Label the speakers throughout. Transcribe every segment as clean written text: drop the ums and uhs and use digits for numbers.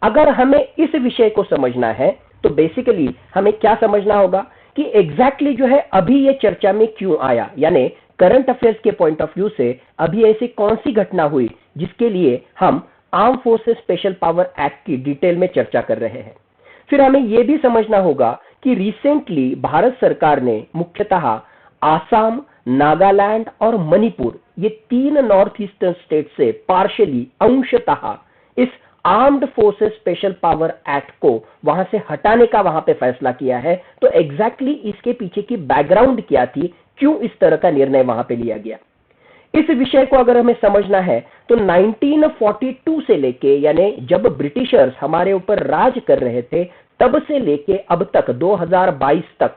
Speaker 1: अगर हमें इस विषय को समझना है तो बेसिकली हमें क्या समझना होगा कि एग्जैक्टली जो है अभी ये चर्चा में क्यों आया, यानी करंट अफेयर्स के पॉइंट ऑफ व्यू से अभी ऐसी कौन सी घटना हुई जिसके लिए हम arm forces special power act की डिटेल में चर्चा कर रहे हैं। फिर हमें यह भी समझना होगा कि रिसेंटली भारत सरकार ने मुख्यतः आसाम, नागालैंड और मणिपुर ये 3 नॉर्थ ईस्टर्न स्टेट से पार्शियली अंशतः इस armed forces special power act को वहां से हटाने का वहां पे फैसला किया है। तो एग्जैक्टली इसके पीछे की बैकग्राउंड क्या थी, क्यों इस तरह का निर्णय वहां पे लिया गया, इस विषय को अगर हमें समझना है तो 1942 से लेके, यानी जब ब्रिटिशर्स हमारे ऊपर राज कर रहे थे तब से लेके अब तक 2022 तक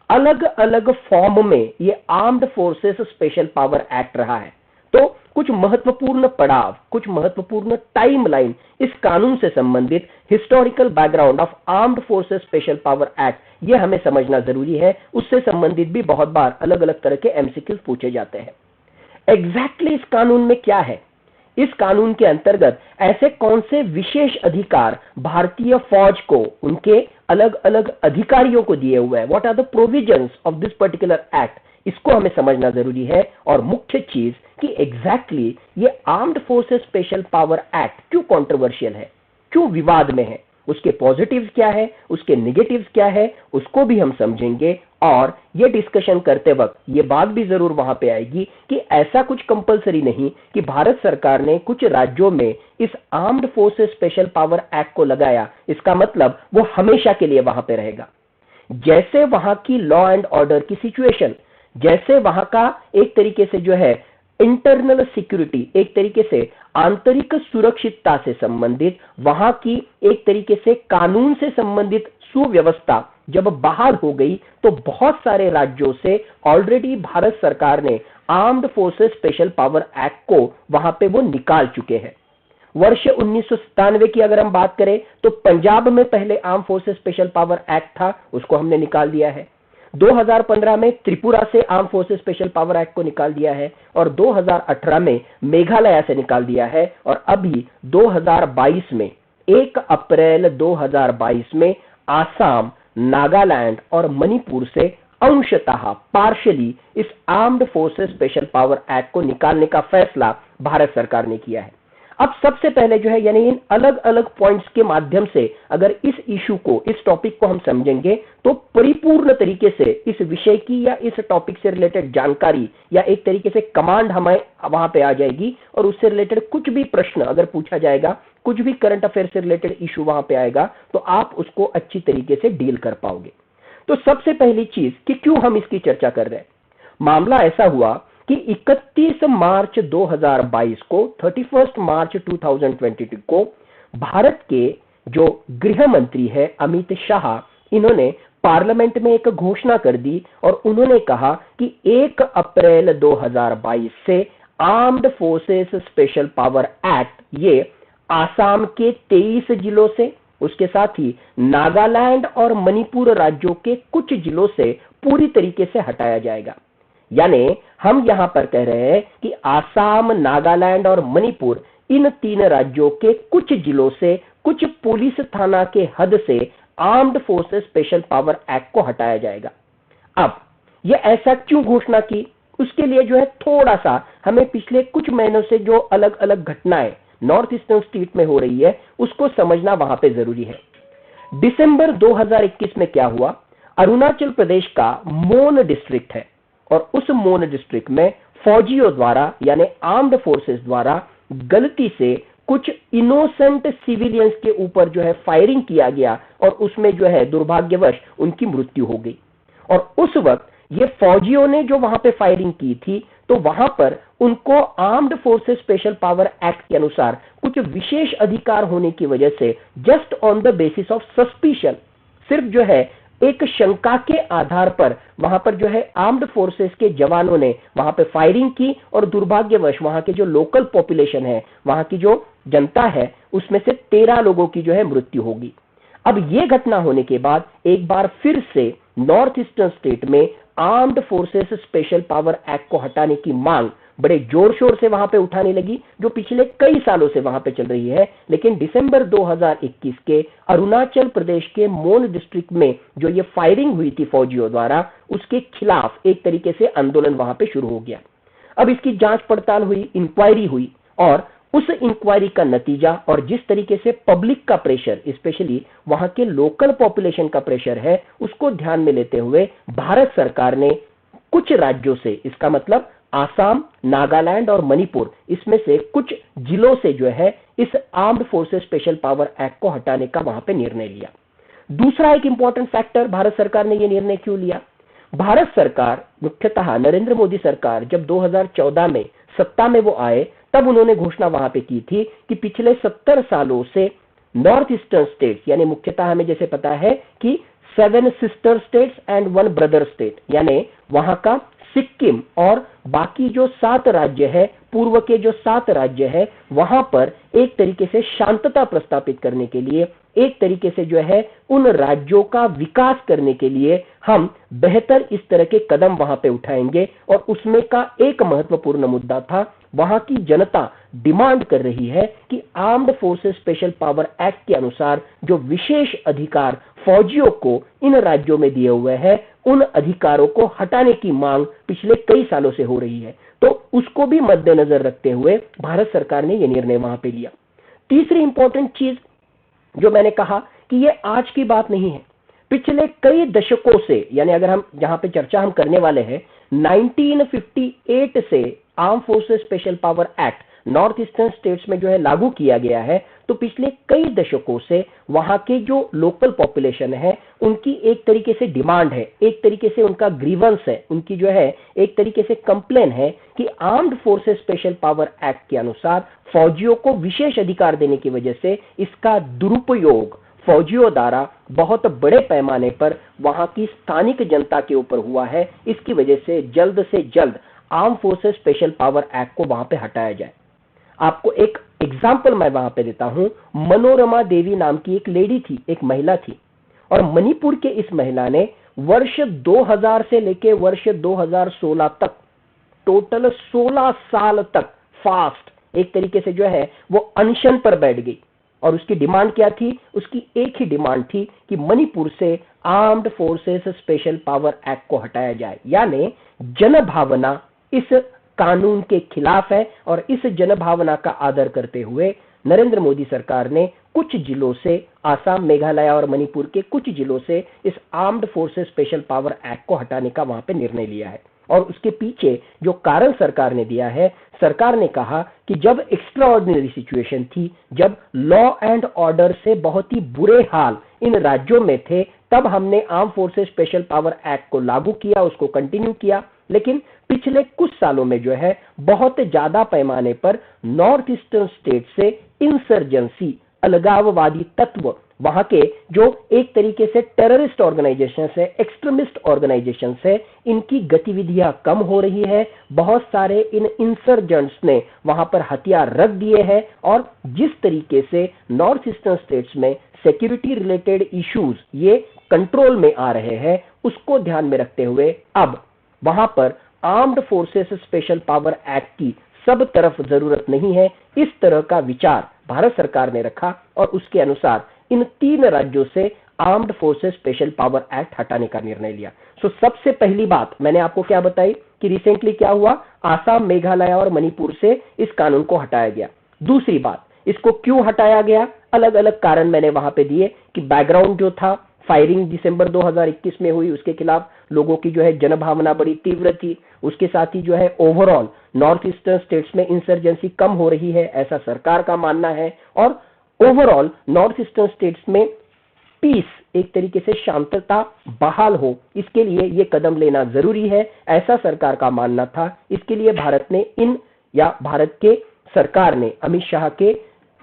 Speaker 1: अलग अलग फॉर्म में ये armed forces special power act रहा है। तो कुछ महत्वपूर्ण पड़ाव, कुछ महत्वपूर्ण टाइमलाइन इस कानून से संबंधित, historical background of armed forces special power act ये हमें समझना जरूरी है। उससे संबंधित भी बहुत बार अलग अलग तरह के एमसीक्यूज पूछे जाते हैं। एग्जैक्टली इस कानून में क्या है, इस कानून के अंतर्गत ऐसे कौन से विशेष अधिकार भारतीय फौज को उनके अलग अलग अधिकारियों को दिए हुए हैं, what are the provisions of this particular act, इसको हमें समझना जरूरी है। और मुख्य चीज कि एग्जैक्टली ये armed forces special power act क्यों कंट्रोवर्शियल है, क्यों विवाद में है, उसके पॉजिटिव्स क्या है, उसके नेगेटिव्स क्या है, उसको भी हम समझेंगे। और ये डिस्कशन करते वक्त ये बात भी जरूर वहां पे आएगी कि ऐसा कुछ कंपलसरी नहीं कि भारत सरकार ने कुछ राज्यों में इस armed forces special power act को लगाया, इसका मतलब वो हमेशा के लिए वहां पे रहेगा। जैसे वहां की लॉ एंड ऑर्डर की सिचुएशन, जैसे वहां का एक तरीके से जो है इंटरनल सिक्योरिटी, एक तरीके से आंतरिक सुरक्षितता से संबंधित, वहां की एक तरीके से कानून से संबंधित सुव्यवस्था जब बहाल हो गई तो बहुत सारे राज्यों से ऑलरेडी भारत सरकार ने armed forces special power act को वहां पे वो निकाल चुके हैं। वर्ष 1997 की अगर हम बात करें तो पंजाब में पहले arm forces special power act था, उसको हमने निकाल दिया है। 2015 में त्रिपुरा से arm forces special power act को निकाल दिया है और 2018 में मेघालय से निकाल दिया है। और अभी 2022 में 1 अप्रैल 2022 में आसाम, नागालैंड और मणिपुर से अंशतः पार्शियली इस armed forces special power act को निकालने का फैसला भारत सरकार ने किया है। अब सबसे पहले जो है यानी इन अलग अलग पॉइंट्स के माध्यम से अगर इस इशू को, इस टॉपिक को हम समझेंगे तो परिपूर्ण तरीके से इस विषय की या इस टॉपिक से रिलेटेड जानकारी या एक तरीके से कमांड हमें वहां पे आ जाएगी। और उससे रिलेटेड कुछ भी प्रश्न अगर पूछा जाएगा, कुछ भी करंट अफेयर से रिलेटेड इशू वहां पे आएगा तो आप उसको अच्छी तरीके से डील कर पाओगे। तो सबसे पहली चीज कि क्यों हम इसकी चर्चा कर रहे हैं, मामला ऐसा हुआ कि 31 मार्च 2022 को 31 मार्च 2022 को भारत के जो गृह मंत्री है अमित शाह, इन्होंने पार्लियामेंट में एक घोषणा कर दी और उन्होंने कहा कि 1 अप्रैल 2022 से armed forces special power act ये आसाम के 23 जिलों से, उसके साथ ही नागालैंड और मणिपुर राज्यों के कुछ जिलों से पूरी तरीके से हटाया जाएगा। यानी हम यहां पर कह रहे हैं कि आसाम, नागालैंड और मणिपुर इन 3 राज्यों के कुछ जिलों से, कुछ पुलिस थाना के हद से armed forces special power act को हटाया जाएगा। अब ये ऐसा क्यों घोषणा की, उसके लिए जो है थोड़ा सा हमें पिछले कुछ महीनों से जो अलग अलग घटनाएं नॉर्थ ईस्टर्न स्टेट में हो रही है उसको समझना वहां पे जरूरी है। दिसंबर 2021 में क्या हुआ, अरुणाचल प्रदेश का मोन डिस्ट्रिक्ट है और उस मोन डिस्ट्रिक्ट में फौजियों द्वारा यानी आर्म्ड फोर्सेस द्वारा गलती से कुछ इनोसेंट सिविलियंस के ऊपर जो है फायरिंग किया गया और उसमें जो है दुर्भाग्यवश उनकी मृत्यु हो गई। और उस वक्त ये फौजियों ने जो वहां पे फायरिंग की थी तो वहां पर उनको armed forces special power act के अनुसार कुछ विशेष अधिकार होने की वजह से just on the basis of suspicion, सिर्फ जो है एक शंका के आधार पर वहां पर जो है आर्म्ड फोर्सेस के जवानों ने वहां पे फायरिंग की और दुर्भाग्यवश वहां के जो लोकल पॉपुलेशन है, वहां की जो जनता है, उसमें से 13 लोगों की जो है मृत्यु होगी। अब यह घटना होने के बाद एक बार फिर से नॉर्थ ईस्टर्न स्टेट में armed forces special power act को हटाने की मांग बड़े जोर शोर से वहां पे उठाने लगी, जो पिछले कई सालों से वहां पे चल रही है। लेकिन दिसंबर 2021 के अरुणाचल प्रदेश के मोन डिस्ट्रिक्ट में जो ये फायरिंग हुई थी फौजियों द्वारा, उसके खिलाफ एक तरीके से आंदोलन वहां पे शुरू हो गया। अब इसकी जांच पड़ताल हुई, इंक्वायरी हुई, और उस इंक्वायरी का नतीजा और जिस तरीके से पब्लिक का प्रेशर, स्पेशली वहां के लोकल पॉपुलेशन का प्रेशर है, उसको ध्यान में लेते हुए भारत सरकार ने कुछ राज्यों से, इसका मतलब आसाम, नागालैंड और मणिपुर, इसमें से कुछ जिलों से जो है इस armed forces special power act को हटाने का वहां पे निर्णय लिया। दूसरा एक इंपॉर्टेंट फैक्टर, भारत सरकार ने यह निर्णय क्यों लिया? भारत सरकार, मुख्यतः नरेंद्र मोदी सरकार, जब 2014 में सत्ता में वो आए, तब उन्होंने घोषणा वहां पे की थी कि पिछले 70 सालों से नॉर्थ ईस्टर्न स्टेट्स, यानी मुख्यतः हमें जैसे पता है कि 7 sister states and 1 brother state, यानी वहां का सिक्किम और बाकी जो 7 राज्य है, पूर्व के जो 7 राज्य है, वहां पर एक तरीके से शांतता प्रस्तापित करने के लिए, एक तरीके से जो है उन राज्यों का विकास करने के लिए हम बेहतर इस तरह के कदम वहां पे उठाएंगे। और उसमें का एक महत्वपूर्ण मुद्दा था, वहां की जनता डिमांड कर रही है कि armed forces special power act के अनुसार जो विशेष अधिकार फौजियों को इन राज्यों में दिए हुए हैं, उन अधिकारों को हटाने की मांग पिछले कई सालों से हो रही है। तो उसको भी मद्देनजर रखते हुए भारत सरकार ने यह निर्णय वहां पे लिया। तीसरी इंपॉर्टेंट चीज जो मैंने कहा कि यह आज की बात नहीं है, पिछले कई दशकों से, यानी अगर हम जहां पे चर्चा हम करने वाले हैं 1958 से arm forces special power act north eastern states में जो है लागू किया गया है, तो पिछले कई दशकों से वहां के जो लोकल पॉपुलेशन है, उनकी एक तरीके से डिमांड है, एक तरीके से उनका ग्रीवेंस है, उनकी जो है एक तरीके से कंप्लेन है कि armed forces special power act के अनुसार फौजियों को विशेष अधिकार देने की वजह से इसका दुरुपयोग फौजियों द्वारा बहुत बड़े पैमाने पर वहां की स्थानिक जनता के ऊपर हुआ है। इसकी वजह से जल्द arm forces special power act को वहां पे हटाया जाए। आपको एक एग्जांपल मैं वहां पे देता हूं। मनोरमा देवी नाम की एक लेडी थी, एक महिला थी, और मणिपुर के इस महिला ने वर्ष 2000 से लेकर वर्ष 2016 तक, टोटल 16 साल तक फास्ट एक तरीके से जो है वो अनशन पर बैठ गई। और उसकी डिमांड क्या थी? उसकी एक ही डिमांड थी कि मणिपुर से armed forces special power act को हटाया जाए। यानी जनभावना इस कानून के खिलाफ है, और इस जनभावना का आदर करते हुए नरेंद्र मोदी सरकार ने कुछ जिलों से, आसाम, मेघालय और मणिपुर के कुछ जिलों से इस armed forces special power act को हटाने का वहां पे निर्णय लिया है। और उसके पीछे जो कारण सरकार ने दिया है, सरकार ने कहा कि जब एक्स्ट्रा ऑर्डिनरी सिचुएशन थी, जब लॉ एंड ऑर्डर से बहुत ही बुरे हाल इन राज्यों में थे, तब हमने arm forces special power act को लागू किया, उसको कंटिन्यू किया। लेकिन पिछले कुछ सालों में जो है बहुत ज्यादा पैमाने पर नॉर्थ ईस्टर्न स्टेट से इंसर्जेंसी, अलगाववादी तत्व, वहां के जो एक तरीके से टेररिस्ट ऑर्गेनाइजेशन है, एक्सट्रीमिस्ट ऑर्गेनाइजेशन है, इनकी गतिविधियां कम हो रही है। बहुत सारे इन इंसर्जेंट्स ने वहां पर हथियार रख दिए हैं, और जिस तरीके से नॉर्थ ईस्टर्न स्टेट्स में सिक्योरिटी रिलेटेड इश्यूज ये कंट्रोल में आ रहे हैं, उसको ध्यान में रखते हुए अब वहां पर armed forces special power act की सब तरफ जरूरत नहीं है, इस तरह का विचार भारत सरकार ने रखा, और उसके अनुसार इन 3 राज्यों से armed forces special power act हटाने का निर्णय लिया। सबसे पहली बात मैंने आपको क्या बताई कि रिसेंटली क्या हुआ, आसाम, मेघालय और मणिपुर से इस कानून को हटाया गया। दूसरी बात, इसको क्यों हटाया गया, अलग अलग कारण मैंने वहां पे दिए कि बैकग्राउंड जो था, फायरिंग दिसंबर 2021 में हुई, उसके खिलाफ लोगों की जो है जनभावना बड़ी तीव्र थी। उसके साथ ही जो है ओवरऑल नॉर्थ ईस्टर्न स्टेट्स में इंसर्जेंसी कम हो रही है, ऐसा सरकार का मानना है, और ओवरऑल नॉर्थ ईस्टर्न स्टेट्स में पीस, एक तरीके से शांतता बहाल हो, इसके लिए यह कदम लेना जरूरी है, ऐसा सरकार का मानना था। इसके लिए भारत के सरकार ने, अमित शाह के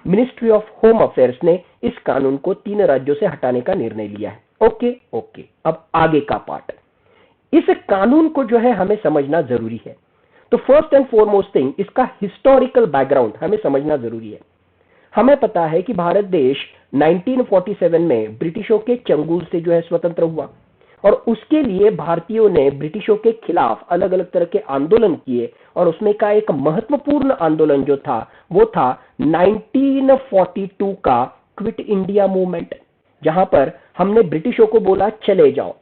Speaker 1: मिनिस्ट्री ऑफ होम अफेयर्स ने इस कानून को 3 राज्यों से हटाने का निर्णय लिया है। ओके, अब आगे का पार्ट, इस कानून को जो है हमें समझना जरूरी है। तो फर्स्ट एंड फॉरमोस्ट थिंग, इसका हिस्टोरिकल बैकग्राउंड हमें समझना जरूरी है। हमें पता है कि भारत देश 1947 में ब्रिटिशों के चंगुल से जो है स्वतंत्र हुआ। और उसके लिए भारतीयों ने ब्रिटिशों के खिलाफ अलग अलग तरह के आंदोलन किए और उसमें का एक महत्वपूर्ण आंदोलन जो था वो था 1942 का क्विट इंडिया मूवमेंट, जहां पर हमने ब्रिटिशों को बोला चले जाओ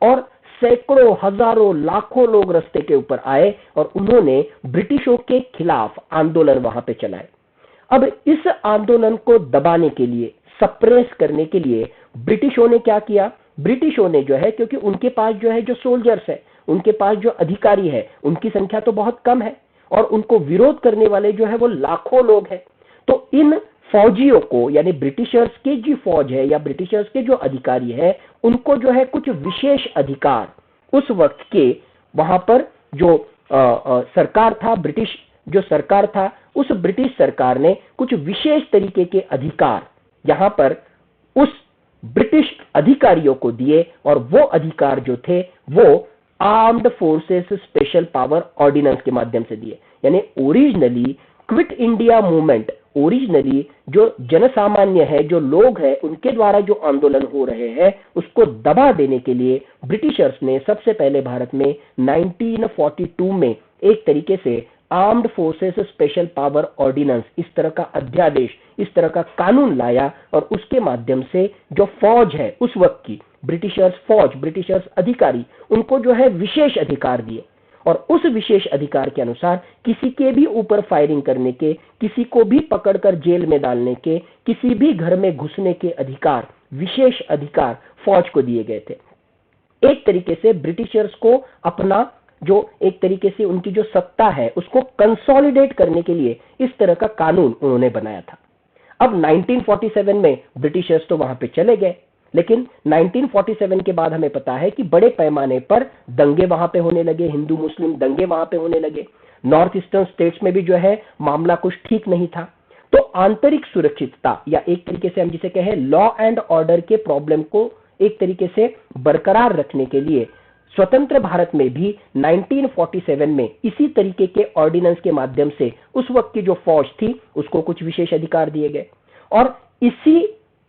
Speaker 1: और सैकड़ों हजारों लाखों लोग रास्ते के ऊपर आए और उन्होंने ब्रिटिशों के खिलाफ आंदोलन वहां पे चलाए। अब इस आंदोलन को दबाने के लिए, सप्रेस करने के लिए ब्रिटिशों ने क्या किया? ब्रिटिशों ने जो है, क्योंकि उनके पास जो है जो सोल्जर्स है, उनके पास जो अधिकारी है, उनकी संख्या तो बहुत कम है और उनको विरोध करने वाले जो है वो लाखों लोग हैं। तो इन फौजियों को, यानी ब्रिटिशर्स की जो फौज है या ब्रिटिशर्स के जो अधिकारी है, उनको जो है कुछ विशेष अधिकार उस वक्त के वहां पर जो सरकार था, ब्रिटिश जो सरकार था, उस ब्रिटिश सरकार ने कुछ विशेष तरीके के अधिकार यहां पर उस ब्रिटिश अधिकारियों को दिए और वो अधिकार जो थे वो armed forces special power ordinance के माध्यम से दिए। यानी originally quit India movement, originally जो जनसामान्य है, जो लोग हैं, उनके द्वारा जो आंदोलन हो रहे हैं उसको दबा देने के लिए ब्रिटिशर्स ने सबसे पहले भारत में 1942 में एक तरीके से armed forces special power ordinance, इस तरह का अध्यादेश, इस तरह का कानून लाया और उसके माध्यम से जो फौज है उस वक्त की ब्रिटिशर्स फौज, ब्रिटिशर्स अधिकारी, उनको जो है विशेष अधिकार दिए और उस विशेष अधिकार के अनुसार किसी के भी ऊपर फायरिंग करने के, किसी को भी पकड़कर जेल में डालने के, किसी भी घर में घुसने के अधिकार, विशेष अधिकार फौज को दिए गए थे। एक तरीके से ब्रिटिशर्स को अपना जो एक तरीके से उनकी जो सत्ता है उसको कंसोलिडेट करने के लिए इस तरह का कानून उन्होंने बनाया था। अब 1947 में ब्रिटिशर्स तो वहां पे चले गए, लेकिन 1947 के बाद हमें पता है कि बड़े पैमाने पर दंगे वहां पे होने लगे, हिंदू मुस्लिम दंगे वहां पे होने लगे। नॉर्थ ईस्टर्न स्टेट्स में भी जो है मामला कुछ ठीक नहीं था। तो आंतरिक सुरक्षितता या एक तरीके से हम जिसे कहें लॉ एंड ऑर्डर के प्रॉब्लम को एक तरीके से बरकरार रखने के लिए स्वतंत्र भारत में भी 1947 में इसी तरीके के ऑर्डिनेंस के माध्यम से उस वक्त की जो फौज थी उसको कुछ विशेष अधिकार दिए गए और इसी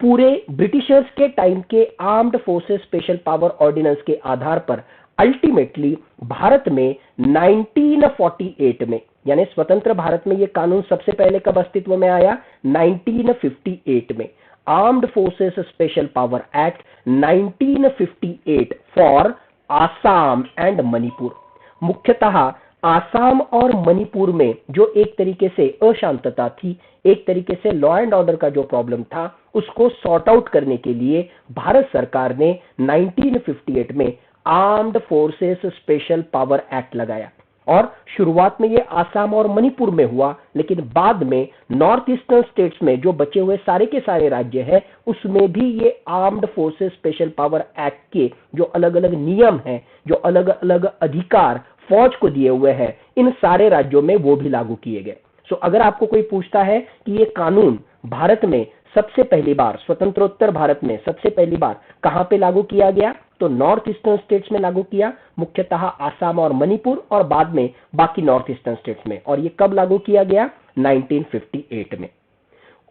Speaker 1: पूरे ब्रिटिशर्स के टाइम के armed forces special power ordinance के आधार पर अल्टीमेटली भारत में 1948 में, यानी स्वतंत्र भारत में यह कानून सबसे पहले कब अस्तित्व में आया? 1958 में। Armed forces special power act 1958 for Assam and Manipur. मुख्यतः आसाम और मणिपुर में जो एक तरीके से अशांतता थी, एक तरीके से लॉ एंड ऑर्डर का जो प्रॉब्लम था उसको सॉर्ट आउट करने के लिए भारत सरकार ने 1958 में armed forces special power act लगाया और शुरुआत में ये आसाम और मणिपुर में हुआ, लेकिन बाद में नॉर्थ ईस्टर्न स्टेट्स में जो बचे हुए सारे के सारे राज्य हैं उसमें भी ये armed forces special power act के जो अलग अलग नियम हैं, जो अलग अलग अधिकार फौज को दिए हुए हैं, इन सारे राज्यों में वो भी लागू किए गए। सो अगर आपको कोई पूछता है कि ये कानून भारत में सबसे पहली बार, स्वतंत्रोत्तर भारत में सबसे पहली बार कहां पे लागू किया गया, तो नॉर्थ ईस्टर्न स्टेट्स में लागू किया, मुख्यतः आसाम और मणिपुर और बाद में बाकी नॉर्थ ईस्टर्न स्टेट्स में। और ये कब लागू किया गया? 1958 में।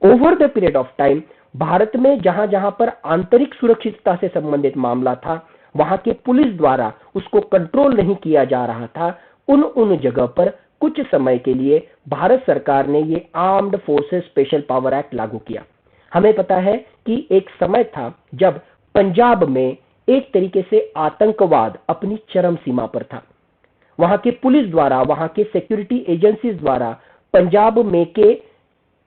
Speaker 1: Over the period of time Bharat में जहां जहां पर आंतरिक सुरक्षितता से संबंधित मामला था, वहां के पुलिस द्वारा उसको कंट्रोल नहीं किया जा रहा था, उन जगह पर कुछ समय के लिए भारत सरकार ने ये armed forces special power act लागू किया। हमें पता है कि एक समय था जब पंजाब में एक तरीके से आतंकवाद अपनी चरम सीमा पर था। वहां के पुलिस द्वारा, वहां के सिक्योरिटी एजेंसीज द्वारा पंजाब में के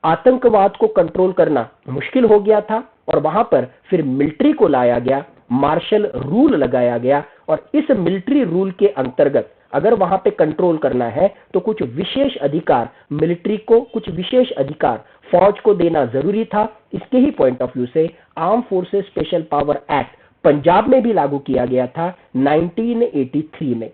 Speaker 1: आतंकवाद को कंट्रोल करना मुश्किल हो गया था और वहां पर फिर मिलिट्री को लाया गया, मार्शल रूल लगाया गया और इस मिलिट्री रूल के अंतर्गत अगर वहां पे कंट्रोल करना है तो कुछ विशेष अधिकार मिलिट्री को, कुछ विशेष अधिकार फौज को देना जरूरी था। इसके ही पॉइंट ऑफ व्यू से arm forces special power act Punjab में भी लागू किया गया था 1983 में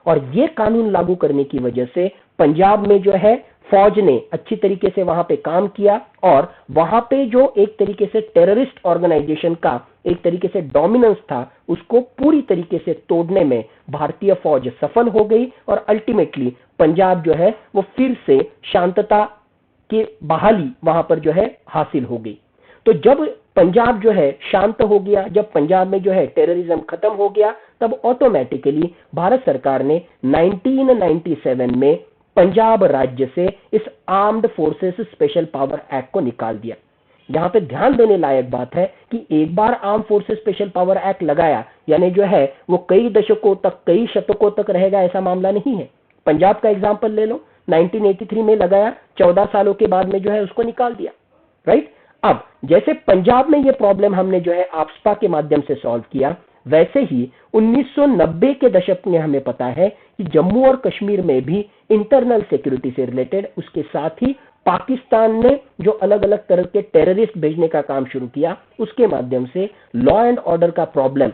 Speaker 1: और यह कानून लागू करने की वजह से पंजाब में जो है फौज ने अच्छी तरीके से वहां पे काम किया और वहां पे जो एक तरीके से टेररिस्ट ऑर्गेनाइजेशन का एक तरीके से डोमिनेंस था उसको पूरी तरीके से तोड़ने में भारतीय फौज सफल हो गई और अल्टीमेटली पंजाब जो है वो फिर से शांतता की बहाली वहां पर जो है हासिल हो गई। तो जब पंजाब जो है शांत हो गया, जब पंजाब में जो है टेररिज्म खत्म हो गया, तब ऑटोमेटिकली भारत सरकार ने 1997 में पंजाब राज्य से इस armed forces special power act को निकाल दिया। यहां पे ध्यान देने लायक बात है कि एक बार arm forces special power act लगाया यानी जो है वो कई दशकों तक, कई शतकों तक रहेगा, ऐसा मामला नहीं है। पंजाब का एग्जांपल ले लो, 1983 में लगाया, 14 सालों के बाद में जो है उसको निकाल दिया, राइट। अब जैसे पंजाब में ये प्रॉब्लम हमने जो है आफ्स्पा के माध्यम से सॉल्व किया, वैसे ही 1990 के दशक में हमें पता है कि जम्मू और कश्मीर में भी इंटरनल सिक्योरिटी से रिलेटेड, उसके साथ ही पाकिस्तान ने जो अलग अलग तरह के टेररिस्ट भेजने का काम शुरू किया, उसके माध्यम से लॉ एंड ऑर्डर का प्रॉब्लम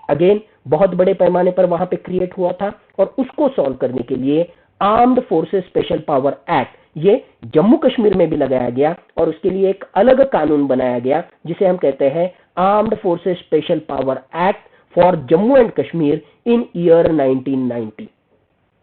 Speaker 1: अगेन बहुत बड़े पैमाने पर वहां पे क्रिएट हुआ था। और उसको सॉल्व करने के लिए armed forces special power act ये जम्मू कश्मीर में भी लगाया गया और उसके लिए एक अलग कानून बनाया गया जिसे हम कहते हैं armed forces special power act for Jammu and Kashmir in year 1990।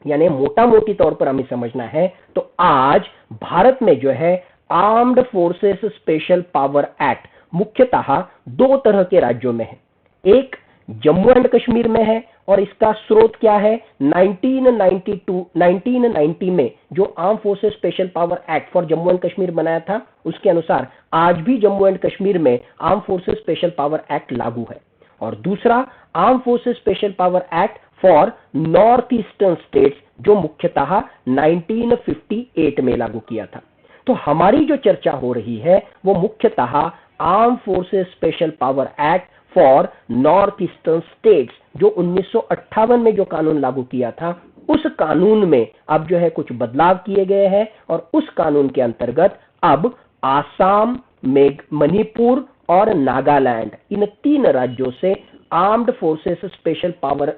Speaker 1: यानी मोटा मोटी तौर पर हमें समझना है तो आज भारत में जो है armed forces special power act मुख्यतः दो तरह के राज्यों में है। एक जम्मू एंड कश्मीर में है और इसका स्रोत क्या है, 1990 में जो arm forces special power act for Jammu and Kashmir बनाया था, उसके अनुसार आज भी जम्मू एंड कश्मीर में arm forces special power act लागू है। और दूसरा arm forces special power act for north eastern states जो मुख्यतः 1958 में लागू किया था। तो हमारी जो चर्चा हो रही है वो मुख्यतः arm forces special power act for north eastern states जो 1958 में जो कानून लागू किया था, उस कानून में अब जो है कुछ बदलाव किए गए हैं और उस कानून के अंतर्गत अब आसाम, मणिपुर और नागालैंड इन तीन राज्यों से armed forces special power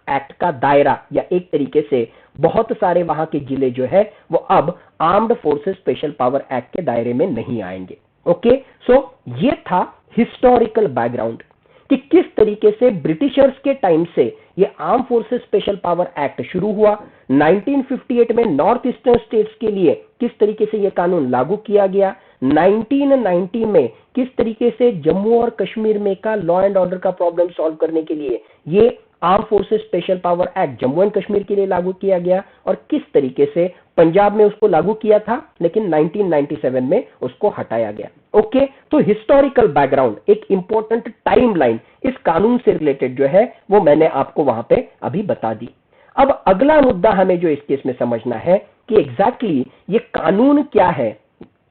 Speaker 1: act का दायरा या एक तरीके से बहुत सारे वहां के जिले जो है वो अब armed forces special power act के दायरे में नहीं आएंगे। ओके, सो ये था हिस्टोरिकल बैकग्राउंड कि किस तरीके से ब्रिटिशर्स के टाइम से ये arm forces special power act शुरू हुआ, 1958 में नॉर्थ ईस्टर्न स्टेट्स के लिए किस तरीके से ये कानून लागू किया गया, 1990 में किस तरीके से जम्मू और कश्मीर में का लॉ एंड ऑर्डर का प्रॉब्लम सॉल्व करने के लिए ये arm forces special power act Jammu and Kashmir के लिए लागू किया गया और किस तरीके से पंजाब में उसको लागू किया था लेकिन 1997 में उसको हटाया गया। ओके, तो हिस्टोरिकल बैकग्राउंड, एक इंपॉर्टेंट टाइमलाइन इस कानून से रिलेटेड जो है वो मैंने आपको वहां पे अभी बता दी। अब अगला मुद्दा हमें जो इस केस में समझना है कि एग्जैक्टली ये कानून क्या है,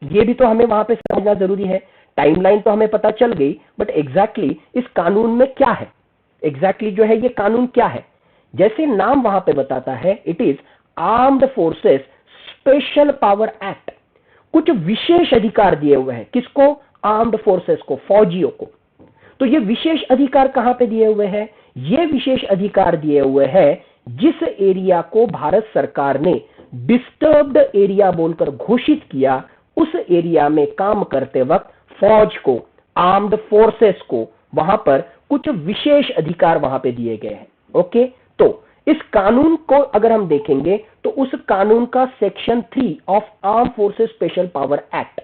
Speaker 1: ये भी तो हमें वहां पे समझना जरूरी है। टाइमलाइन तो हमें पता चल गई, बट एग्जैक्टली इस कानून में क्या है, एग्जैक्टली जो है ये कानून क्या है। जैसे नाम वहां पे बताता है, it is armed forces special power act. कुछ विशेष अधिकार दिए हुए हैं, किसको, आर्म्ड फोर्सेस को, फौजियों को। तो ये विशेष अधिकार कहां पे दिए हुए हैं, ये विशेष अधिकार दिए हुए हैं जिस एरिया को भारत सरकार ने डिस्टर्ब्ड एरिया बोलकर घोषित किया, उस एरिया में काम करते वक्त फौज को, आर्म्ड फोर्सेस को वहां पर कुछ विशेष अधिकार वहां पे दिए गए हैं। ओके, तो इस कानून को अगर हम देखेंगे तो उस कानून का section 3 of arm forces special power act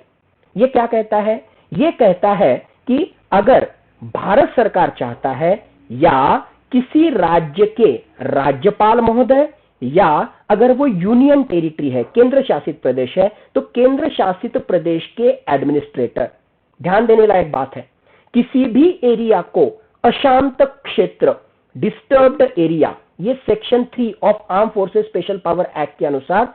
Speaker 1: ये क्या कहता है, ये कहता है कि अगर भारत सरकार चाहता है या किसी राज्य के राज्यपाल महोदय या अगर वो यूनियन टेरिटरी है, केंद्र शासित प्रदेश है, तो केंद्र शासित प्रदेश के एडमिनिस्ट्रेटर, ध्यान देने लायक बात है, किसी भी एरिया को अशांत क्षेत्र, डिस्टर्ब्ड एरिया, ये section 3 of arm forces special power act के अनुसार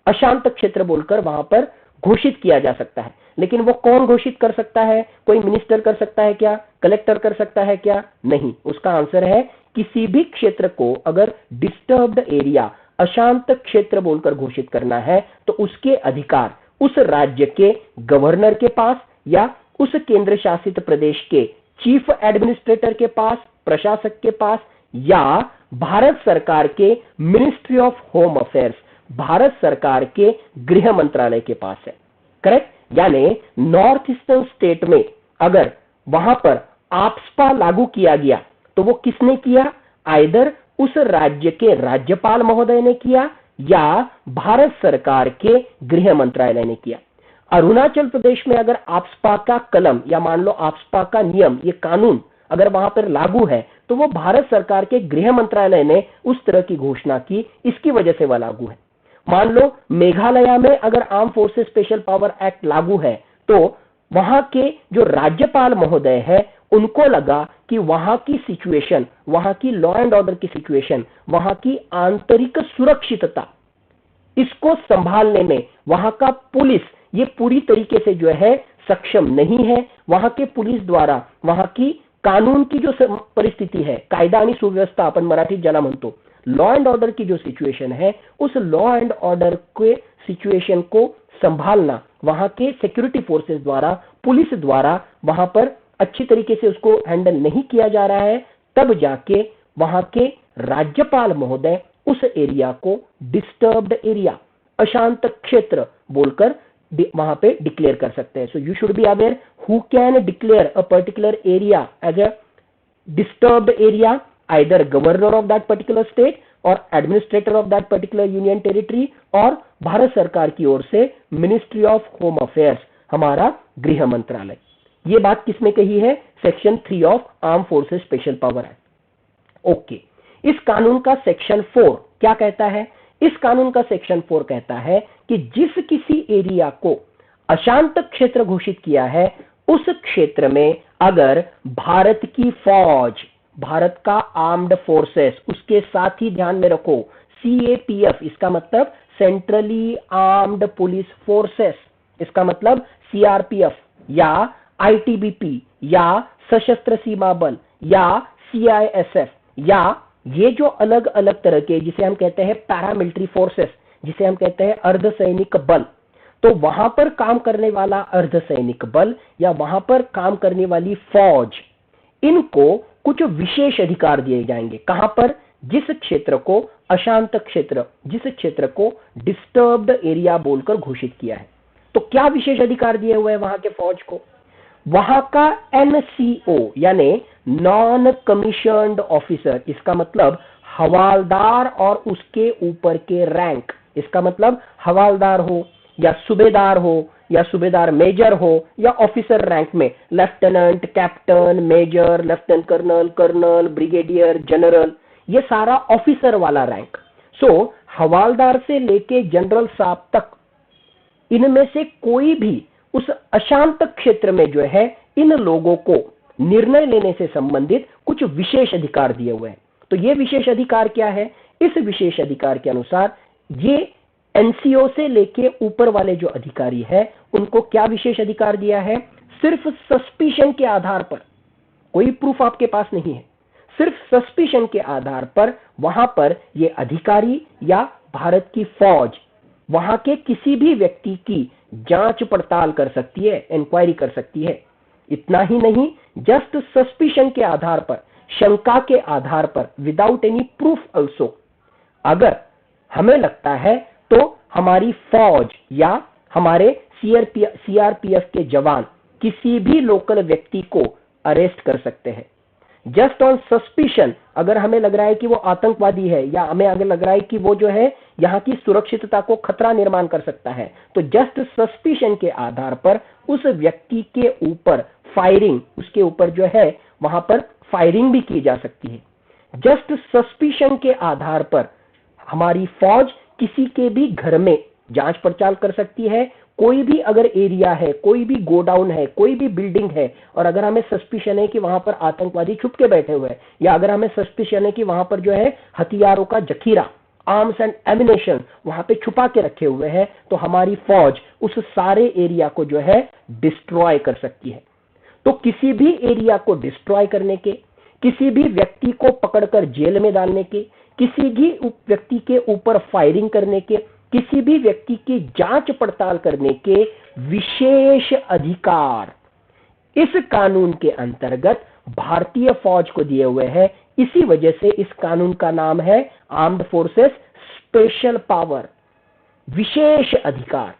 Speaker 1: अशांत क्षेत्र बोलकर वहां पर घोषित किया जा सकता है। लेकिन वो कौन घोषित कर सकता है, कोई मिनिस्टर कर सकता है क्या, कलेक्टर कर सकता है क्या, नहीं। उसका आंसर है किसी भी क्षेत्र को अगर डिस्टर्ब्ड एरिया, अशांत क्षेत्र बोलकर घोषित करना है तो उसके अधिकार उस राज्य के गवर्नर के पास या उस केंद्र शासित प्रदेश के चीफ एडमिनिस्ट्रेटर के पास, प्रशासक के पास, या भारत सरकार के ministry of home affairs, Bharat सरकार के गृह मंत्रालय के पास है। करेक्ट, यानी नॉर्थ ईस्टर्न स्टेट में अगर वहां पर आफ्स्पा लागू किया गया तो वो किसने किया, आइदर उस राज्य के राज्यपाल महोदय ने किया या भारत सरकार के गृह मंत्रालय ने किया। अरुणाचल प्रदेश में अगर आफ्स्पा का कलम या मान लो आफ्स्पा का नियम, ये कानून अगर वहां पर लागू है तो वो भारत सरकार के गृह मंत्रालय ने उस तरह की घोषणा की, इसकी वजह से वह लागू है। मान लो मेघालय में अगर arm forces special power act लागू है तो वहां के जो राज्यपाल महोदय है उनको लगा कि वहां की सिचुएशन, वहां की लॉ एंड ऑर्डर की सिचुएशन, वहां की आंतरिक सुरक्षितता, इसको संभालने में वहां का पुलिस ये पूरी तरीके से जो है सक्षम नहीं है। वहां के पुलिस द्वारा वहां की कानून की जो परिस्थिति है, कायदा आणि सुव्यवस्था आपण मराठीत ज्याला म्हणतो, लॉ एंड ऑर्डर की जो सिचुएशन है, उस लॉ एंड ऑर्डर के सिचुएशन को संभालना वहां के सिक्योरिटी फोर्सेस द्वारा, पुलिस द्वारा वहां पर अच्छी तरीके से उसको हैंडल नहीं किया जा रहा है। तब जाके वहां के राज्यपाल महोदय उस एरिया को डिस्टर्ब्ड एरिया, अशांत क्षेत्र बोलकर वहां पे डिक्लेयर कर सकते हैं। So you should be aware who can declare a particular area as a disturbed area, either governor of that particular state or administrator of that particular union territory और भारत सरकार की ओर से मिनिस्ट्री ऑफ होम अफेयर्स, हमारा गृह मंत्रालय। ये बात किसमें कही है? Section 3 of arm forces special power act. Okay, इस कानून का सेक्शन 4 क्या कहता है? इस कानून का सेक्शन 4 कहता है कि जिस किसी एरिया को अशांत क्षेत्र घोषित किया है, उस क्षेत्र में अगर भारत की फौज, भारत का आर्म्ड फोर्सेस, उसके साथ ही ध्यान में रखो सीएपीएफ, इसका मतलब सेंट्रली आर्म्ड पुलिस फोर्सेस, इसका मतलब सीआरपीएफ या आईटीबीपी या सशस्त्र सीमा बल या सीआईएसएफ या ये जो अलग अलग तरह के, जिसे हम कहते हैं पैरामिलिट्री फोर्सेस, जिसे हम कहते हैं अर्धसैनिक बल, तो वहां पर काम करने वाला अर्धसैनिक बल या वहां पर काम करने वाली फौज, इनको कुछ विशेष अधिकार दिए जाएंगे। कहां पर? जिस क्षेत्र को अशांत क्षेत्र, जिस क्षेत्र को डिस्टर्ब्ड एरिया बोलकर घोषित किया है। तो क्या विशेष अधिकार दिए हुए हैं वहां के फौज को? वहां का एनसीओ यानी नॉन कमीशन्ड ऑफिसर, इसका मतलब हवालदार और उसके ऊपर के रैंक, इसका मतलब हवालदार हो या सूबेदार हो या सूबेदार मेजर हो या ऑफिसर रैंक में lieutenant, captain, major, lieutenant colonel, colonel, brigadier, general, ये सारा ऑफिसर वाला रैंक। सो हवालदार से लेके जनरल साहब तक, इनमें से कोई भी उस अशांत क्षेत्र में जो है इन लोगों को निर्णय लेने से संबंधित कुछ विशेष अधिकार दिए हुए हैं। तो ये विशेष अधिकार क्या है? इस विशेष अधिकार के अनुसार ये एनसीओ से लेके ऊपर वाले जो अधिकारी है उनको क्या विशेष अधिकार दिया है? सिर्फ सस्पिशन के आधार पर, कोई प्रूफ आपके पास नहीं है, सिर्फ सस्पिशन के आधार पर वहां पर ये अधिकारी या भारत की फौज वहां के किसी भी व्यक्ति की जांच पड़ताल कर सकती है, इंक्वायरी कर सकती है। इतना ही नहीं, जस्ट सस्पिशन के आधार पर, शंका के आधार पर, विदाउट एनी प्रूफ ऑल्सो, अगर हमें लगता है तो हमारी फौज या हमारे सीआरपीएफ के जवान किसी भी लोकल व्यक्ति को अरेस्ट कर सकते हैं। जस्ट ऑन सस्पिशन, अगर हमें लग रहा है कि वो आतंकवादी है या हमें अगर लग रहा है कि वो जो है यहाँ की सुरक्षितता को खतरा निर्माण कर सकता है, तो जस्ट सस्पिशन के आधार पर उस व्यक्ति के ऊपर फायरिंग, उसके ऊपर जो है वहां पर फायरिंग भी की जा सकती है। जस्ट सस्पिशन के आधार पर हमारी फौज किसी के भी घर में जांच पड़ताल कर सकती है। कोई भी अगर एरिया है, कोई भी गोडाउन है, कोई भी बिल्डिंग है, और अगर हमें सस्पिशन है कि वहां पर आतंकवादी छुप के बैठे हुए हैं, या अगर हमें सस्पिशन है कि वहां पर जो है हथियारों का जखीरा, आर्म्स एंड एमिनेशन वहां पे छुपा के रखे हुए हैं, तो हमारी फौज उस सारे एरिया को जो है डिस्ट्रॉय कर सकती है। तो किसी भी एरिया को डिस्ट्रॉय करने के, किसी भी व्यक्ति को पकड़कर जेल में डालने के, किसी भी व्यक्ति के ऊपर फायरिंग करने के, किसी भी व्यक्ति की जांच पड़ताल करने के विशेष अधिकार इस कानून के अंतर्गत भारतीय फौज को दिए हुए हैं। इसी वजह से इस कानून का नाम है आर्म्ड फोर्सेस स्पेशल पावर, विशेष अधिकार।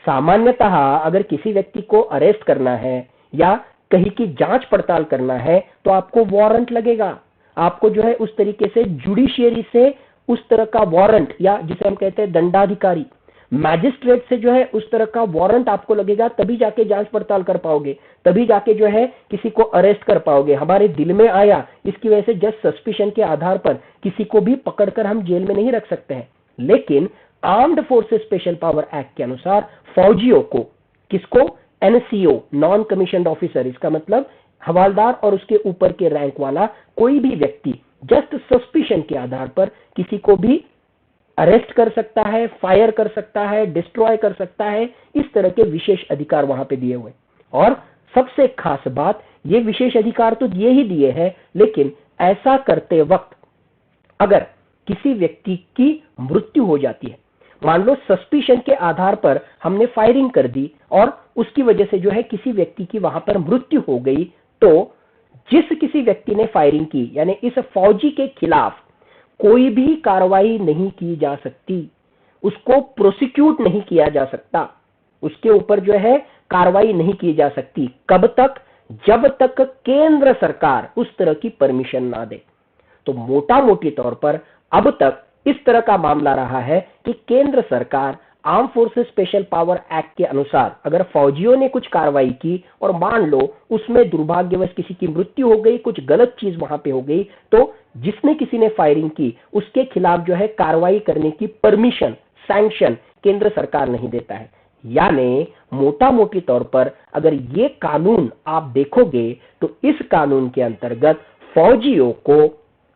Speaker 1: सामान्यतः अगर किसी व्यक्ति को अरेस्ट करना है या कहीं की जांच पड़ताल करना है तो आपको वारंट लगेगा, आपको जो है उस तरीके से जुडिशियरी से उस तरह का वारंट, या जिसे हम कहते हैं दंडाधिकारी, मैजिस्ट्रेट से जो है उस तरह का वारंट आपको लगेगा, तभी जाके जांच पड़ताल कर पाओगे, तभी जाके जो है किसी को अरेस्ट कर पाओगे। हमारे दिल में आया, इसकी वजह से जस्ट सस्पिशन के आधार पर किसी को भी पकड़कर हम जेल में नहीं रख सकते हैं। लेकिन armed forces special power act के अनुसार फौजियों को, किसको, एनसीओ, नॉन कमीशन्ड ऑफिसर, इसका मतलब हवालदार और उसके ऊपर के रैंक वाला कोई भी व्यक्ति जस्ट सस्पिशन के आधार पर किसी को भी अरेस्ट कर सकता है, फायर कर सकता है, डिस्ट्रॉय कर सकता है। इस तरह के विशेष अधिकार वहां पे दिए हुए। और सबसे खास बात, ये विशेष अधिकार तो ये ही दिए हैं, लेकिन ऐसा करते वक्त अगर किसी व्यक्ति की मृत्यु हो जाती है, मान लो सस्पिशन के आधार पर हमने फायरिंग कर दी और उसकी वजह से जो है किसी व्यक्ति की वहां पर मृत्यु हो गई, तो जिस किसी व्यक्ति ने फायरिंग की, यानी इस फौजी के खिलाफ कोई भी कार्रवाई नहीं की जा सकती, उसको प्रोसिक्यूट नहीं किया जा सकता, उसके ऊपर जो है कार्रवाई नहीं की जा सकती। कब तक? जब तक केंद्र सरकार उस तरह की परमिशन ना दे। तो मोटा मोटी तौर पर अब तक इस तरह का मामला रहा है कि केंद्र सरकार arm forces special power act के अनुसार अगर फौजियों ने कुछ कार्रवाई की और मान लो उसमें दुर्भाग्यवश किसी की मृत्यु हो गई, कुछ गलत चीज वहां पे हो गई, तो जिसने किसी ने फायरिंग की उसके खिलाफ जो है कार्रवाई करने की परमिशन, सैंक्शन केंद्र सरकार नहीं देता है। यानी मोटा मोटी तौर पर अगर ये कानून आप देखोगे तो इस कानून के अंतर्गत फौजियों को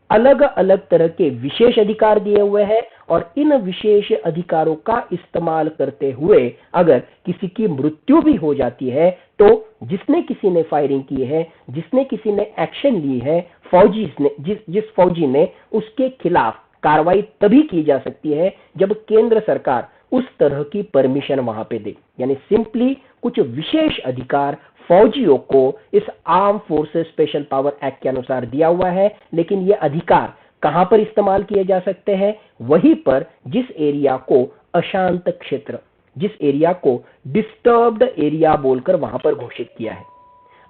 Speaker 1: अलग अलग तरह के विशेष अधिकार दिए हुए हैं और इन विशेष अधिकारों का इस्तेमाल करते हुए अगर किसी की मृत्यु भी हो जाती है तो जिसने किसी ने फायरिंग की है, जिसने किसी ने एक्शन ली है, फौजी ने जिस फौजी ने, उसके खिलाफ कार्रवाई तभी की जा सकती है जब केंद्र सरकार उस तरह की परमिशन वहां पे दे। यानी सिंपली कुछ विशेष अधिकार फौजियों को इस arm forces special power act के अनुसार दिया हुआ है, लेकिन ये अधिकार कहां पर इस्तेमाल किए जा सकते हैं? वहीं पर जिस एरिया को अशांत क्षेत्र, जिस एरिया को डिस्टर्ब्ड एरिया बोलकर वहां पर घोषित किया है।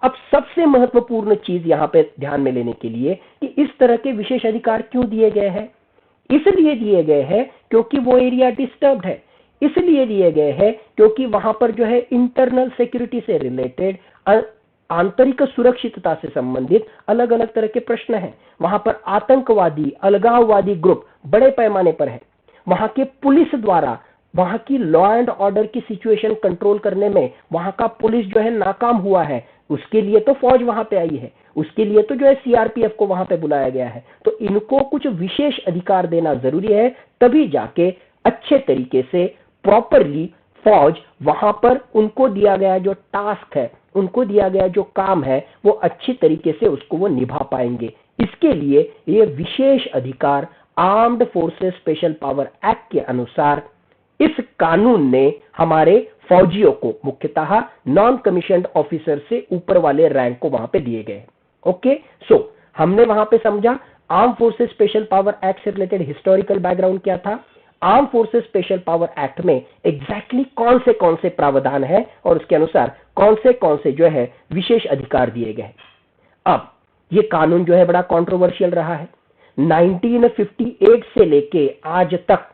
Speaker 1: अब सबसे महत्वपूर्ण चीज यहां पे ध्यान में लेने के लिए कि इस तरह के विशेष अधिकार क्यों दिए गए हैं? इसलिए दिए गए हैं क्योंकि वो एरिया डिस्टर्ब्ड है, इसलिए दिए गए हैं क्योंकि वहां पर जो है इंटरनल सिक्योरिटी से रिलेटेड, आंतरिक सुरक्षितता से संबंधित अलग अलग तरह के प्रश्न हैं। वहां पर आतंकवादी, अलगाववादी ग्रुप बड़े पैमाने पर है। वहां के पुलिस द्वारा वहां की लॉ एंड ऑर्डर की सिचुएशन कंट्रोल करने में वहां का पुलिस जो है नाकाम हुआ है, उसके लिए तो फौज वहां पे आई है, उसके लिए तो जो है सीआरपीएफ को वहां पे बुलाया गया है। तो इनको कुछ विशेष अधिकार देना जरूरी है, तभी जाके अच्छे तरीके से प्रॉपरली फौज वहां पर उनको दिया गया जो टास्क है, उनको दिया गया जो काम है, वो अच्छी तरीके से उसको वो निभा पाएंगे। इसके लिए ये विशेष अधिकार armed forces special power act के अनुसार इस कानून ने हमारे फौजियों को, मुख्यतः नॉन कमीशन्ड ऑफिसर से ऊपर वाले रैंक को वहां पे दिए गए। ओके, सो हमने वहां पे समझा arm forces special power act से रिलेटेड हिस्टोरिकल बैकग्राउंड क्या था, arm forces special power act में एग्जैक्टली कौन से प्रावधान है और उसके अनुसार कौन से जो है विशेष अधिकार दिए गए। अब ये कानून जो है बड़ा कंट्रोवर्शियल रहा है। 1958 से लेके आज तक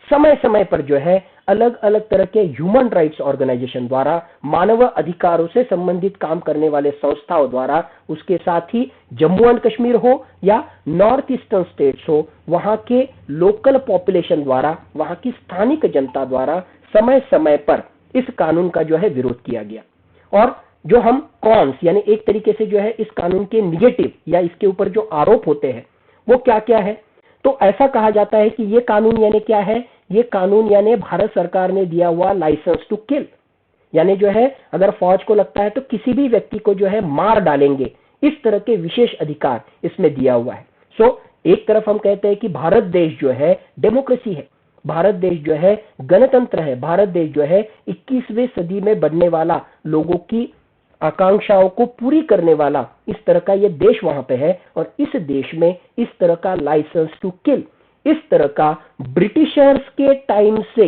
Speaker 1: समय समय पर जो है अलग अलग तरह के ह्यूमन राइट्स ऑर्गेनाइजेशन द्वारा, मानव अधिकारों से संबंधित काम करने वाले संस्थाओं द्वारा, उसके साथ ही जम्मू एंड कश्मीर हो या नॉर्थ ईस्टर्न स्टेट्स हो, वहां के लोकल पॉपुलेशन द्वारा, वहां की स्थानिक जनता द्वारा समय समय पर इस कानून का जो है विरोध किया गया। और जो हम कॉन्स, यानी एक तरीके से जो है इस कानून के निगेटिव या इसके ऊपर जो आरोप होते हैं वो क्या क्या है, तो ऐसा कहा जाता है कि ये कानून यानी क्या है, ये कानून यानी भारत सरकार ने दिया हुआ लाइसेंस टू किल, यानी जो है अगर फौज को लगता है तो किसी भी व्यक्ति को जो है मार डालेंगे, इस तरह के विशेष अधिकार इसमें दिया हुआ है। सो एक तरफ हम कहते हैं कि भारत देश जो है डेमोक्रेसी है, भारत देश जो है गणतंत्र है, भारत देश जो है 21वीं सदी में बढ़ने वाला, लोगों की आकांक्षाओं को पूरी करने वाला इस तरह का ये देश वहां पे है। और इस देश में इस तरह का लाइसेंस टू किल, इस तरह का ब्रिटिशर्स के टाइम से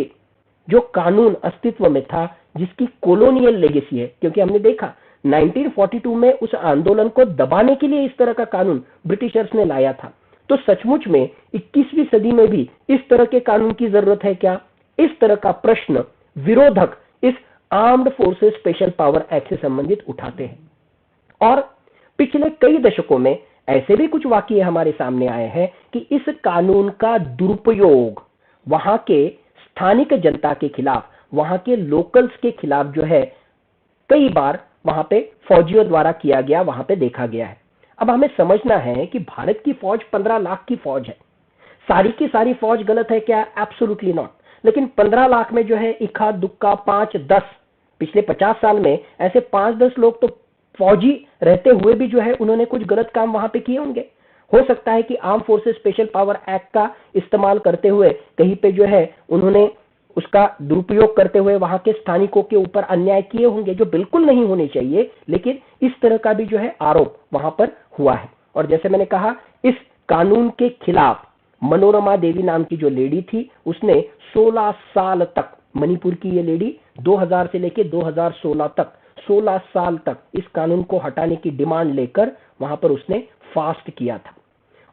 Speaker 1: जो कानून अस्तित्व में था, जिसकी कॉलोनियल लेगेसी है, क्योंकि हमने देखा 1942 में उस आंदोलन को दबाने के लिए इस तरह का कानून ब्रिटिशर्स ने लाया था। तो सचमुच में 21वीं सदी में भी इस तरह के कानून की जरूरत है क्या? इस तरह का प्रश्न विरोधक इस armed forces special power act से संबंधित उठाते हैं। और पिछले कई दशकों में ऐसे भी कुछ वाकये हमारे सामने आए हैं कि इस कानून का दुरुपयोग वहां के स्थानिक जनता के खिलाफ, वहां के लोकल्स के खिलाफ जो है कई बार वहां पे फौजियों द्वारा किया गया, वहां पे देखा गया है। अब हमें समझना है कि भारत की फौज 15 लाख की फौज है। सारी की सारी फौज गलत है क्या? Absolutely not. लेकिन 15 लाख में जो है इक्का दुक्का 5-10, पिछले 50 साल में ऐसे 5-10 लोग तो फौजी रहते हुए भी जो है उन्होंने कुछ गलत काम वहां पे किए होंगे। हो सकता है कि arm forces special power act का इस्तेमाल करते हुए कहीं पे जो है उन्होंने उसका दुरुपयोग करते हुए वहां के स्थानिकों के ऊपर अन्याय किए होंगे, जो बिल्कुल नहीं होने चाहिए, लेकिन इस तरह का भी जो है आरोप वहां पर हुआ है। और जैसे मैंने कहा, इस कानून के खिलाफ मनोरमा देवी नाम की जो लेडी थी, उसने 16 साल तक, मणिपुर की ये लेडी 2000 से लेकर 2016 तक 16 साल तक इस कानून को हटाने की डिमांड लेकर वहां पर उसने फास्ट किया था।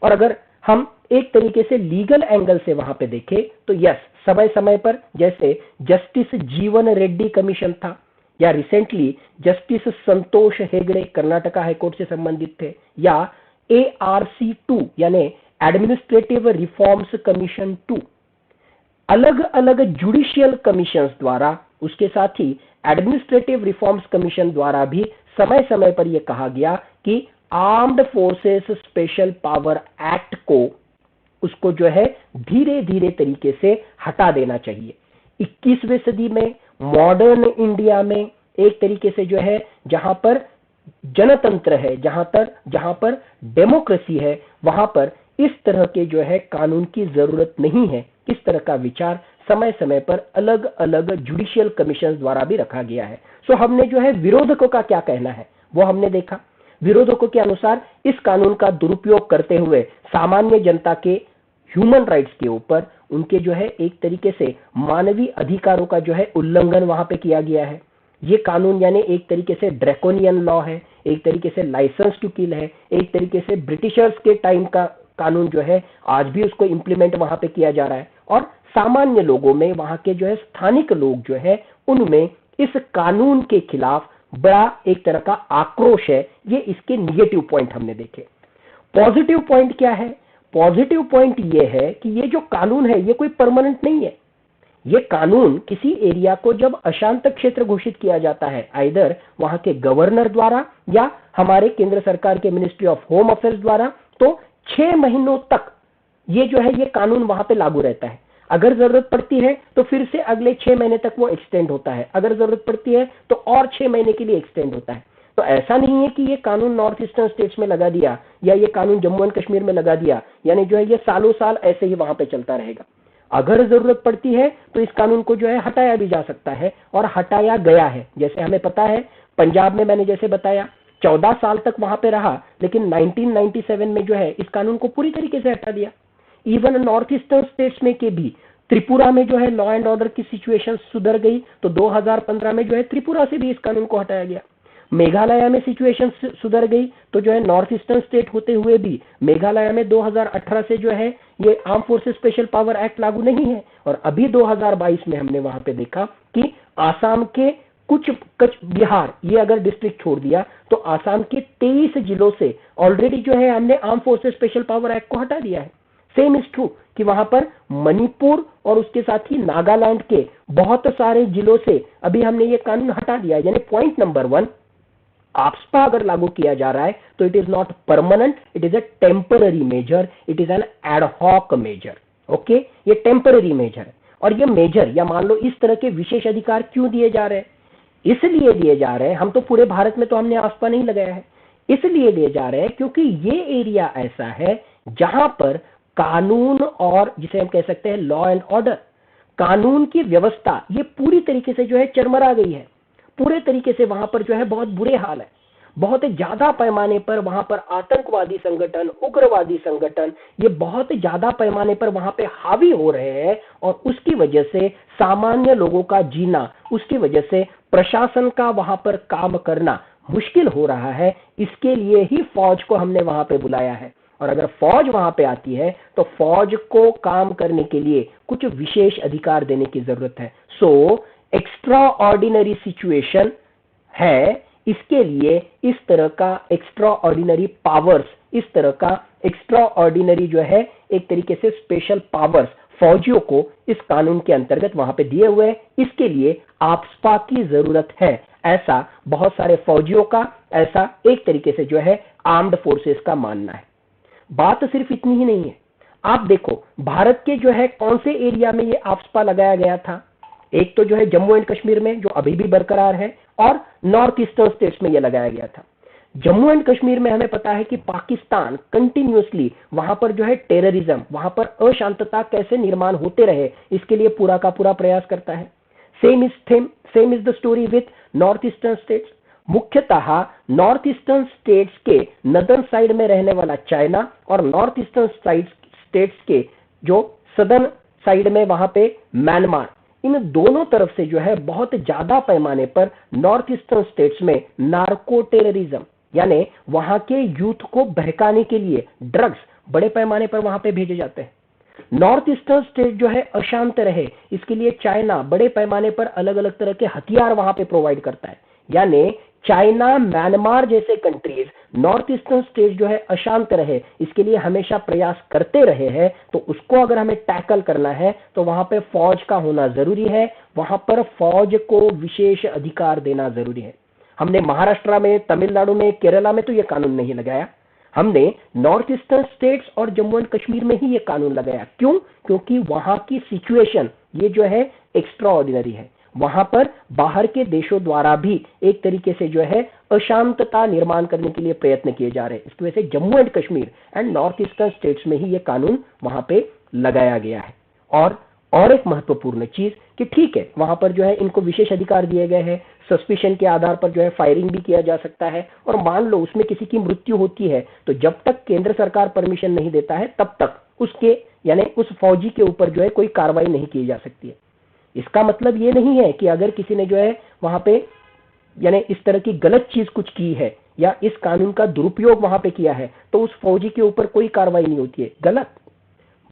Speaker 1: और अगर हम एक तरीके से लीगल एंगल से वहां पे देखें तो यस, समय समय पर जैसे जस्टिस जीवन रेड्डी कमीशन था, या रिसेंटली जस्टिस संतोष हेगड़े कर्नाटका हाईकोर्ट से संबंधित थे, या ARC2 यानी एडमिनिस्ट्रेटिव रिफॉर्म्स कमीशन 2, अलग अलग जुडिशियल कमीशंस द्वारा, उसके साथ ही एडमिनिस्ट्रेटिव रिफॉर्म्स कमीशन द्वारा भी समय समय पर यह कहा गया कि armed forces special power act को, उसको जो है धीरे धीरे तरीके से हटा देना चाहिए। 21वीं सदी में मॉडर्न इंडिया में एक तरीके से जो है जहां पर जनतंत्र है, जहां पर डेमोक्रेसी है, वहां पर इस तरह के जो है कानून की जरूरत नहीं है। इस तरह का विचार समय समय पर अलग अलग जुडिशियल कमीशन द्वारा भी रखा गया है। सो हमने जो है विरोधकों का क्या कहना है वो हमने देखा। विरोधकों के अनुसार इस कानून का दुरुपयोग करते हुए सामान्य जनता के ह्यूमन राइट्स के ऊपर, उनके जो है एक तरीके से मानवीय अधिकारों का जो है उल्लंघन वहां पे किया गया है। ये कानून यानी एक तरीके से ड्रैकोनियन लॉ है, एक तरीके से लाइसेंस टू किल है, एक तरीके से ब्रिटिशर्स के टाइम का कानून जो है आज भी उसको इंप्लीमेंट वहां पे किया जा रहा है। और सामान्य लोगों में, वहां के जो है स्थानिक लोग जो है, उनमें इस कानून के खिलाफ बड़ा एक तरह का आक्रोश है। ये इसके निगेटिव पॉइंट हमने देखे। पॉजिटिव पॉइंट क्या है? पॉजिटिव पॉइंट ये है कि ये जो कानून है ये कोई परमानेंट नहीं है। ये कानून किसी एरिया को जब अशांत क्षेत्र घोषित किया जाता है, आइदर वहां के गवर्नर द्वारा या हमारे केंद्र सरकार के मिनिस्ट्री ऑफ होम अफेयर्स द्वारा, तो 6 महीनों तक ये जो है ये कानून वहां पे लागू रहता है। अगर जरूरत पड़ती है तो फिर से अगले 6 महीने तक वो एक्सटेंड होता है, अगर जरूरत पड़ती है तो और 6 महीने के लिए एक्सटेंड होता है। तो ऐसा नहीं है कि ये कानून नॉर्थ ईस्टर्न स्टेट्स में लगा दिया या ये कानून जम्मू एंड कश्मीर में लगा दिया, यानी जो है ये सालों साल ऐसे ही वहां पे चलता रहेगा। अगर जरूरत पड़ती है तो इस कानून को जो है हटाया भी जा सकता है, और हटाया गया है। जैसे हमें पता है पंजाब में मैंने जैसे बताया 14 साल तक वहां पे रहा, लेकिन 1997 में जो है इस कानून को पूरी तरीके से हटा दिया। इवन नॉर्थ ईस्टर्न स्टेट्स में के भी, त्रिपुरा में जो है लॉ एंड ऑर्डर की सिचुएशन सुधर गई तो 2015 में जो है त्रिपुरा से भी इस कानून को हटाया गया। मेघालय में सिचुएशन सुधर गई तो जो है नॉर्थ ईस्टर्न स्टेट होते हुए भी मेघालय में 2018 से जो है ये arm forces special power act लागू नहीं है। और अभी 2022 में हमने वहां पे देखा कि आसाम के कुछ बिहार, ये अगर डिस्ट्रिक्ट छोड़ दिया तो आसाम के 23 जिलों से ऑलरेडी जो है हमने arm forces special power act को हटा दिया है। सेम इज ट्रू कि वहां पर मणिपुर और उसके साथ ही नागालैंड के बहुत सारे जिलों से अभी हमने ये कानून हटा दिया है। यानी पॉइंट नंबर 1, आपस्पा अगर लागू किया जा रहा है तो it is not permanent, it is a temporary measure, it is an ad hoc measure. Okay, ये टेम्पररी मेजर है। और ये मेजर या मान लो इस तरह के विशेष अधिकार क्यों दिए जा रहे हैं? इसलिए दिए जा रहे हैं, हम तो पूरे भारत में तो हमने आपस्पा नहीं लगाया है, इसलिए दिए जा रहे हैं क्योंकि ये एरिया ऐसा है जहां पर कानून और जिसे हम कह सकते हैं लॉ एंड ऑर्डर, कानून की व्यवस्था ये पूरी तरीके से जो है चरमरा गई है। पूरे तरीके से वहां पर जो है बहुत बुरे हाल है। बहुत ज्यादा पैमाने पर वहां पर आतंकवादी संगठन, उग्रवादी संगठन ये बहुत ज्यादा पैमाने पर वहां पे हावी हो रहे हैं, और उसकी वजह से सामान्य लोगों का जीना, उसकी वजह से प्रशासन का वहां पर काम करना मुश्किल हो रहा है। इसके लिए ही फौज को हमने वहां पे बुलाया है। और अगर फौज वहां पे आती है तो फौज को काम करने के लिए कुछ विशेष अधिकार देने की जरूरत है। सो एक्स्ट्रा ऑर्डिनरी सिचुएशन है, इसके लिए इस तरह का एक्स्ट्रा ऑर्डिनरी पावर्स, इस तरह का एक्स्ट्रा ऑर्डिनरी जो है एक तरीके से स्पेशल पावर्स फौजियों को इस कानून के अंतर्गत वहां पे दिए हुए हैं। इसके लिए आपस्पा की जरूरत है, ऐसा बहुत सारे फौजियों का, ऐसा एक तरीके से जो है आर्म्ड फोर्सेस का मानना है। बात सिर्फ इतनी ही नहीं है, आप देखो भारत के जो है कौन से एरिया में ये आपस्पा लगाया गया था। एक तो जो है जम्मू एंड कश्मीर में, जो अभी भी बरकरार है, और नॉर्थ ईस्टर्न स्टेट्स में यह लगाया गया था। जम्मू एंड कश्मीर में हमें पता है कि पाकिस्तान कंटिन्यूअसली वहां पर जो है टेररिज्म, वहां पर अशांतता कैसे निर्माण होते रहे, इसके लिए पूरा का पूरा प्रयास करता है। Same is the story with north eastern states. मुख्यतः नॉर्थ ईस्टर्न स्टेट्स के नदर्न साइड में रहने वाला चाइना और नॉर्थ ईस्टर्न स्टेट्स के जो सदर्न साइड में वहां पे म्यांमार, इन दोनों तरफ से जो है बहुत ज्यादा पैमाने पर नॉर्थ ईस्टर्न स्टेट्स में नार्को टेररिज्म, यानी वहां के यूथ को बहकाने के लिए ड्रग्स बड़े पैमाने पर वहां पे भेजे जाते हैं। नॉर्थ ईस्टर्न स्टेट जो है अशांत रहे, इसके लिए चाइना बड़े पैमाने पर अलग अलग तरह के हथियार वहां पे प्रोवाइड करता है। यानी चाइना, म्यांमार जैसे कंट्रीज नॉर्थ ईस्टर्न स्टेट जो है अशांत रहे, इसके लिए हमेशा प्रयास करते रहे हैं। तो उसको अगर हमें टैकल करना है तो वहां पे फौज का होना जरूरी है, वहां पर फौज को विशेष अधिकार देना जरूरी है। हमने महाराष्ट्र में, तमिलनाडु में, केरला में तो यह कानून नहीं लगाया, हमने नॉर्थ ईस्टर्न स्टेट्स और जम्मू एंड कश्मीर में ही यह कानून लगाया। क्यों? क्योंकि वहां की सिचुएशन ये जो है एक्स्ट्रा ऑर्डिनरी है। वहां पर बाहर के देशों द्वारा भी एक तरीके से जो है अशांतता निर्माण करने के लिए प्रयत्न किए जा रहे हैं। इसकी वजह से Jammu and Kashmir and north eastern states में ही यह कानून वहां पे लगाया गया है। और एक महत्वपूर्ण चीज कि ठीक है, वहां पर जो है इनको विशेष अधिकार दिए गए हैं, सस्पिशन के आधार पर जो है फायरिंग भी किया जा सकता है, और मान लो उसमें किसी की मृत्यु होती है तो जब तक केंद्र सरकार परमिशन नहीं देता है तब तक उसके यानी उस फौजी के ऊपर जो है कोई कार्रवाई नहीं की जा सकती है। इसका मतलब ये नहीं है कि अगर किसी ने जो है वहां पे यानी इस तरह की गलत चीज कुछ की है या इस कानून का दुरुपयोग वहां पे किया है तो उस फौजी के ऊपर कोई कार्रवाई नहीं होती है। गलत।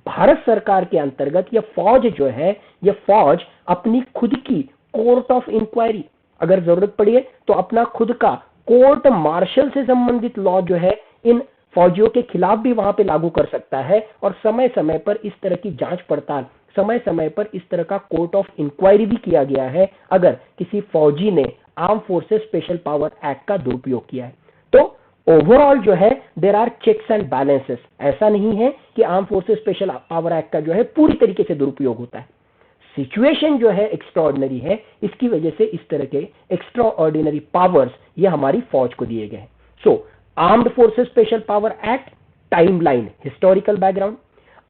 Speaker 1: भारत सरकार के अंतर्गत यह फौज जो है, यह फौज अपनी खुद की कोर्ट ऑफ इंक्वायरी, अगर जरूरत पड़ी है तो अपना खुद का कोर्ट मार्शल से संबंधित लॉ जो है इन फौजियों के खिलाफ भी वहां पे लागू कर सकता है, और समय समय पर इस तरह की जांच पड़ताल, समय समय पर इस तरह का कोर्ट ऑफ इंक्वायरी भी किया गया है अगर किसी फौजी ने arm forces special power act का दुरुपयोग किया है। तो ओवरऑल जो है there are checks and balances. ऐसा नहीं है कि arm forces special power act का जो है पूरी तरीके से दुरुपयोग होता है। सिचुएशन जो है एक्स्ट्रा ऑर्डिनरी है, इसकी वजह से इस तरह के एक्स्ट्रा ऑर्डिनरी पावर्स ये हमारी फौज को दिए गए हैं। So armed forces special power act, timeline, historical background.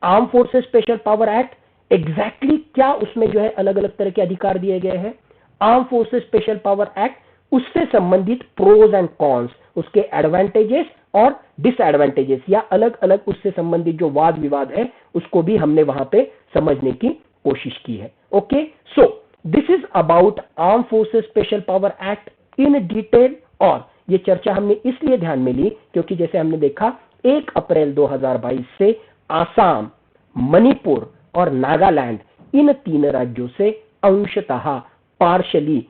Speaker 1: Arm forces special power act exactly क्या उसमें जो है अलग अलग तरह के अधिकार दिए गए हैं। Arm forces special power act, उससे संबंधित प्रोज एंड कॉन्स, उसके एडवांटेजेस और डिसएडवांटेजेस या अलग अलग उससे संबंधित जो वाद विवाद है उसको भी हमने वहां पे समझने की कोशिश की है। Okay, so this is about arm forces special power act in detail. और ये चर्चा हमने इसलिए ध्यान में ली क्योंकि जैसे हमने देखा 1 अप्रैल 2022 से आसाम, मणिपुर और नागालैंड, इन 3 राज्यों से अंशतः पार्शली